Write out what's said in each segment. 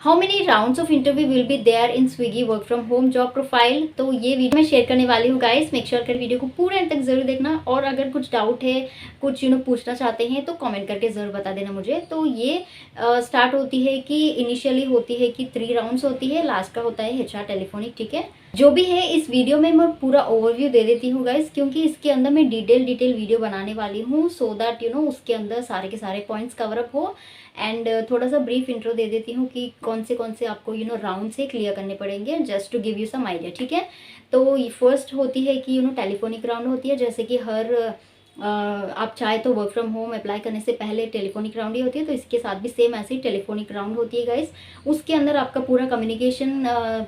How many rounds of interview will be there in Swiggy work from home job profile. तो ये video मैं share करने वाली हूँ गाइस, मेक श्योर कर वीडियो को पूरे अंत तक जरूर देखना। और अगर कुछ डाउट है, कुछ पूछना चाहते हैं तो कमेंट करके ज़रूर बता देना मुझे। तो ये स्टार्ट होती है कि इनिशियली होती है कि 3 राउंड्स होती है, लास्ट का होता है HR टेलीफोनिक। ठीक है, जो भी है इस वीडियो में मैं पूरा ओवरव्यू दे देती हूँ गाइस, क्योंकि इसके अंदर मैं डिटेल वीडियो बनाने वाली हूँ, सो दैट उसके अंदर सारे के सारे पॉइंट्स कवर अप हो। एंड थोड़ा सा ब्रीफ इंट्रो दे देती हूँ कि कौन से आपको राउंड से क्लियर करने पड़ेंगे, just to give you some idea. ठीक है, तो फर्स्ट होती है कि टेलीफोनिक राउंड होती है, जैसे कि हर आप चाहे तो वर्क फ्रॉम होम अप्लाई करने से पहले टेलीफोनिक राउंड ही होती है, तो इसके साथ भी सेम ऐसे ही टेलीफोनिक राउंड होती है गाइस। उसके अंदर आपका पूरा कम्युनिकेशन,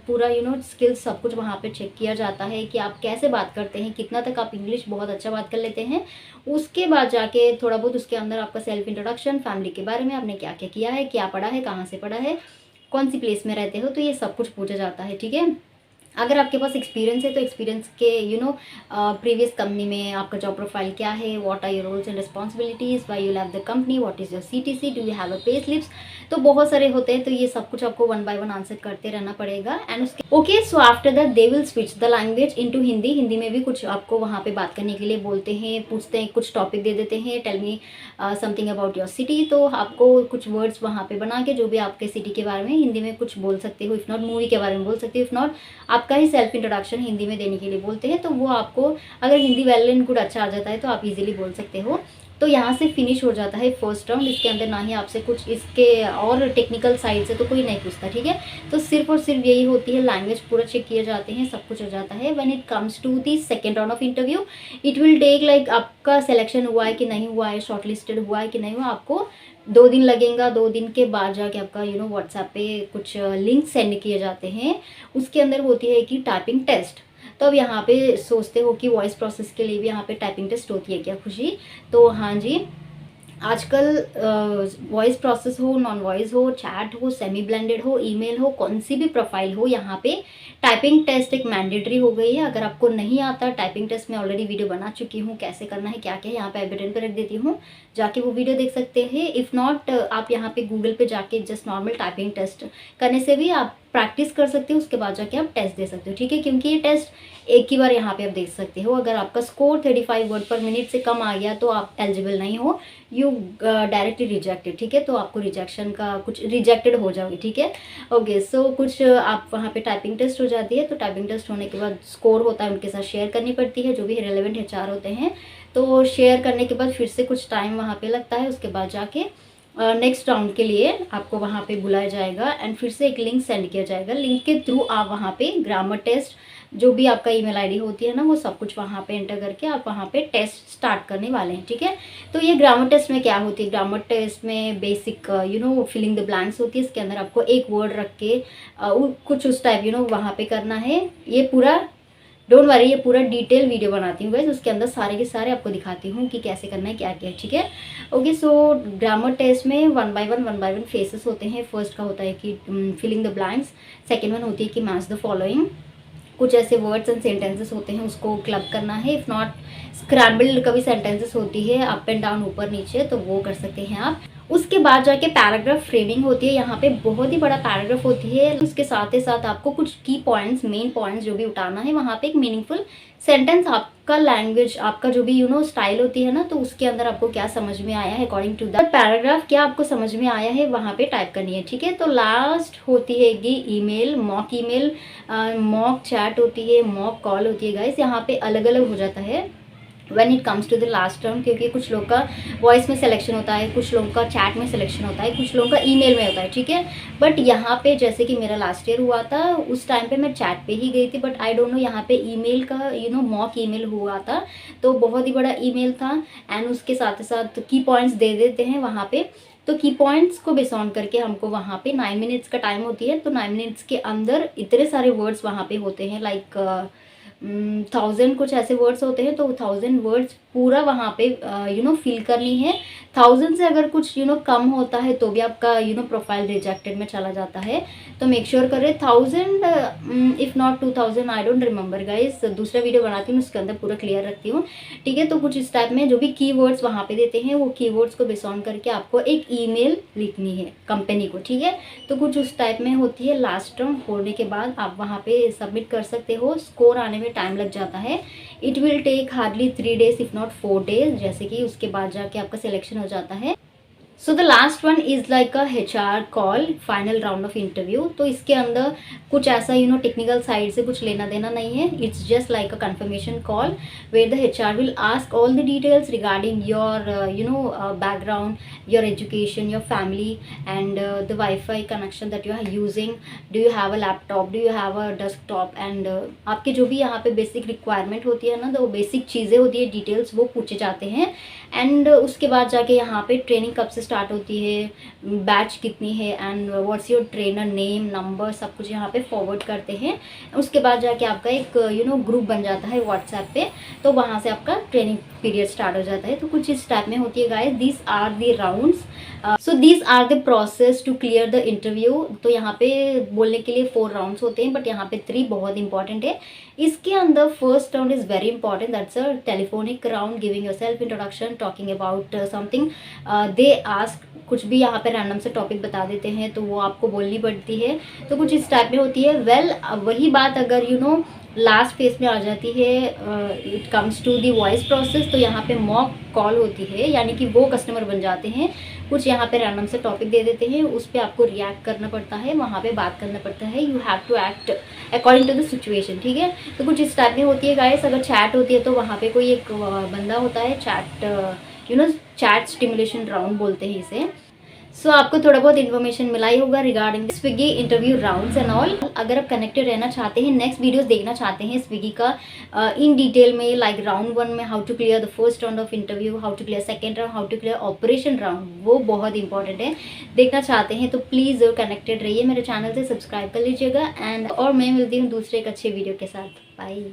पूरा स्किल्स सब कुछ वहाँ पे चेक किया जाता है कि आप कैसे बात करते हैं, कितना तक आप इंग्लिश बहुत अच्छा बात कर लेते हैं। उसके बाद जाके थोड़ा बहुत उसके अंदर आपका सेल्फ इंट्रोडक्शन, फैमिली के बारे में, आपने क्या क्या किया है, क्या पढ़ा है, कहाँ से पढ़ा है, कौन सी प्लेस में रहते हो, तो ये सब कुछ पूछा जाता है। ठीक है, अगर आपके पास एक्सपीरियंस है तो एक्सपीरियंस के प्रीवियस कंपनी में आपका जॉब प्रोफाइल क्या है, what are your roles and responsibilities, why you leave the company, what is your CTC, do you have a pay slips. तो बहुत सारे होते हैं, तो ये सब कुछ आपको 1 बाय 1 आंसर करते रहना पड़ेगा। एंड उसके okay, so after that they will switch the language into Hindi. Hindi में भी कुछ आपको वहाँ पे बात करने के लिए बोलते हैं, पूछते हैं, कुछ टॉपिक दे देते हैं, tell me something about your city. तो आपको कुछ वर्ड्स वहाँ पे बना के जो भी आपके सिटी के बारे में हिंदी में कुछ बोल सकते हो, इफ़ नॉट मूवी के बारे में बोल सकते हो, इफ़ नॉट आपका ही सेल्फ इंट्रोडक्शन हिंदी में देने के लिए बोलते हैं। तो वो आपको अगर हिंदी वेल एंड गुड अच्छा आ जाता है तो आप इजीली बोल सकते हो। तो यहाँ से फिनिश हो जाता है फर्स्ट राउंड। इसके अंदर ना ही आपसे कुछ इसके और टेक्निकल साइड से तो कोई नहीं पूछता। ठीक है, तो सिर्फ और सिर्फ यही होती है, लैंग्वेज पूरा चेक किए जाते हैं, सब कुछ हो जाता है। When it comes to the second round of interview, it will take like आपका सिलेक्शन हुआ है कि नहीं हुआ है, शॉर्टलिस्टेड हुआ है कि नहीं हुआ, आपको 2 दिन लगेगा। 2 दिन के बाद जाके आपका व्हाट्सएप पे कुछ लिंक सेंड किए जाते हैं। उसके अंदर होती है कि टाइपिंग टेस्ट। तो अब यहाँ पे सोचते हो कि वॉइस प्रोसेस के लिए भी यहाँ पे टाइपिंग टेस्ट होती है क्या खुशी? तो हाँ जी, आजकल वॉइस प्रोसेस हो, नॉन वॉइस हो, चैट हो, सेमी ब्लेंडेड हो, ईमेल हो, कौन सी भी प्रोफाइल हो, यहाँ पे टाइपिंग टेस्ट एक मैंडेटरी हो गई है। अगर आपको नहीं आता टाइपिंग टेस्ट, मैं ऑलरेडी वीडियो बना चुकी हूँ कैसे करना है, क्या क्या है, यहाँ पे आई बटन पे रख देती हूँ, जाके वो वीडियो देख सकते हैं। इफ़ नॉट, आप यहाँ पे गूगल पे जाके जस्ट नॉर्मल टाइपिंग टेस्ट करने से भी आप प्रैक्टिस कर सकते हो, उसके बाद जाके आप टेस्ट दे सकते हो। ठीक है, क्योंकि ये टेस्ट एक ही बार यहाँ पे आप देख सकते हो। अगर आपका स्कोर 35 वर्ड पर मिनट से कम आ गया तो आप एलिजिबल नहीं हो, यू डायरेक्टली रिजेक्टेड। ठीक है, तो आपको रिजेक्शन का कुछ रिजेक्टेड हो जाओगे। ठीक है, ओके, सो कुछ आप वहाँ पे टाइपिंग टेस्ट हो जाती है। तो टाइपिंग टेस्ट होने के बाद स्कोर होता है, उनके साथ शेयर करनी पड़ती है, जो भी रेलेवेंट HR होते हैं। तो शेयर करने के बाद फिर से कुछ टाइम वहाँ पे लगता है। उसके बाद जाके नेक्स्ट राउंड के लिए आपको वहाँ पे बुलाया जाएगा एंड फिर से एक लिंक सेंड किया जाएगा। लिंक के थ्रू आप वहाँ पे ग्रामर टेस्ट, जो भी आपका ईमेल आईडी होती है ना, वो सब कुछ वहाँ पे एंटर करके आप वहाँ पे टेस्ट स्टार्ट करने वाले हैं। ठीक है, तो ये ग्रामर टेस्ट में क्या होती है? ग्रामर टेस्ट में बेसिक फिलिंग द ब्लैंक्स होती है। इसके अंदर आपको एक वर्ड रख के कुछ उस टाइप वहाँ पे करना है। ये पूरा डोंट वरी, ये पूरा डिटेल वीडियो बनाती हूँ गाइस, उसके अंदर सारे के सारे आपको दिखाती हूँ कि कैसे करना है, क्या क्या है। ठीक है, ओके, सो ग्रामर टेस्ट में 1 बाय 1 फेसेस होते हैं। फर्स्ट का होता है कि filling the blanks, second one होती है कि मैच द फॉलोइंग। कुछ ऐसे वर्ड्स एंड सेंटेंसेस होते हैं, उसको क्लब करना है। इफ़ नॉट स्क्रैम्बल्ड कभी सेंटेंसेस होती है, अप एंड डाउन, ऊपर नीचे, तो वो कर सकते हैं आप। उसके बाद जाके पैराग्राफ फ्रेमिंग होती है। यहाँ पे बहुत ही बड़ा पैराग्राफ होती है, उसके साथ ही साथ आपको कुछ की पॉइंट्स, मेन पॉइंट्स जो भी उठाना है, वहाँ पे एक मीनिंगफुल सेंटेंस, आपका लैंग्वेज, आपका जो भी स्टाइल होती है ना, तो उसके अंदर आपको क्या समझ में आया है अकॉर्डिंग टू दैट पैराग्राफ, क्या आपको समझ में आया है, वहाँ पे टाइप करनी है। ठीक है, तो लास्ट होती है email, mock email, mock chat होती है, मॉक कॉल होती है गाइस। यहाँ पे अलग अलग हो जाता है when it comes to the last round, क्योंकि कुछ लोग का वॉइस में सिलेक्शन होता है, कुछ लोगों का चैट में सिलेक्शन होता है, कुछ लोगों का ईमेल में होता है। ठीक है, बट यहाँ पे जैसे कि मेरा लास्ट ईयर हुआ था, उस टाइम पे मैं चैट पे ही गई थी, बट आई डोंट नो यहाँ पे ईमेल का मॉक ईमेल हुआ था, तो बहुत ही बड़ा ईमेल था। एंड उसके साथ साथ की पॉइंट्स दे देते हैं वहाँ पे। तो की पॉइंट्स को बेस ऑन करके हमको वहाँ पे 9 मिनट्स का टाइम होती है। तो 9 मिनट्स के अंदर इतने सारे वर्ड्स वहाँ पे होते हैं, लाइक 1000 कुछ ऐसे वर्ड्स होते हैं, तो 1000 वर्ड्स पूरा वहाँ पे फिल करनी है। 1000 से अगर कुछ कम होता है तो भी आपका प्रोफाइल रिजेक्टेड में चला जाता है। तो मेक श्योर करें 1000 if not 2000, I don't remember guys, दूसरा वीडियो बनाती हूँ उसके अंदर पूरा क्लियर रखती हूँ, ठीक है। तो कुछ इस टाइप में जो भी कीवर्ड्स वहाँ पे देते हैं वो कीवर्ड्स को बेस ऑन करके आपको एक ईमेल लिखनी है कंपनी को, ठीक है। तो कुछ उस टाइप में होती है। लास्ट राउंड होने के बाद आप वहाँ पे सबमिट कर सकते हो। स्कोर आने में टाइम लग जाता है, it will take hardly 3 days if not 4 days, जैसे कि उसके बाद जाके आपका सिलेक्शन हो जाता है। So the last one is like a HR call, final round of interview. तो इसके अंदर कुछ ऐसा टेक्निकल साइड से कुछ लेना देना नहीं है, it's just like a confirmation call where the HR will ask all the details regarding your background, your education, your family and the wifi connection that you are using, do you have a laptop, do you have a desktop, and आपके जो भी यहाँ पे basic requirement होती है ना, तो basic चीज़ें होती है, डिटेल्स वो पूछे जाते हैं। एंड उसके बाद जाके यहाँ पे ट्रेनिंग कब से स्टार्ट होती है, बैच कितनी है, and what's your trainer name, number, सब कुछ यहाँ पे फॉरवर्ड करते हैं। उसके बाद जाके आपका एक ग्रुप बन जाता है व्हाट्सएप पे, तो वहाँ से आपका ट्रेनिंग पीरियड स्टार्ट हो जाता है। तो कुछ इस टाइप में होती है guys. This are the rounds, so this are the process to clear the interview. तो यहाँ पे बोलने के लिए 4 राउंड्स होते हैं, बट यहाँ पे 3 बहुत इंपॉर्टेंट है। इसके अंदर first round is very important, that's a telephonic round, giving your self introduction, talking about something. They ask, कुछ भी यहाँ पे रैंडम से टॉपिक बता देते हैं तो वो आपको बोलनी पड़ती है। तो कुछ इस टाइप में होती है। वेल वही बात अगर लास्ट फेज में आ जाती है, it comes to the voice process, तो यहाँ पे मॉक कॉल होती है, यानी कि वो कस्टमर बन जाते हैं। कुछ यहाँ पे रैंडम से टॉपिक दे देते हैं, उस पर आपको रिएक्ट करना पड़ता है, वहाँ पे बात करना पड़ता है। You have to act according to the situation, ठीक है। तो कुछ इस टाइप में होती है गाइस। अगर चैट होती है तो वहाँ पे कोई एक बंदा होता है, चैट चैट स्टिमुलेशन राउंड बोलते हैं इसे। सो आपको थोड़ा बहुत इन्फॉर्मेशन मिला ही होगा regarding Swiggy interview rounds and all. अगर आप कनेक्टेड रहना चाहते हैं, नेक्स्ट वीडियोस देखना चाहते हैं स्विगी का इन डिटेल में, लाइक राउंड 1 में how to clear the first round of interview, how to clear second round, how to clear operation round, वो बहुत इंपॉर्टेंट है, देखना चाहते हैं तो प्लीज़ कनेक्टेड रहिए, मेरे चैनल से सब्सक्राइब कर लीजिएगा। एंड और मैं मिलती हूँ दूसरे एक अच्छे वीडियो के साथ। बाय।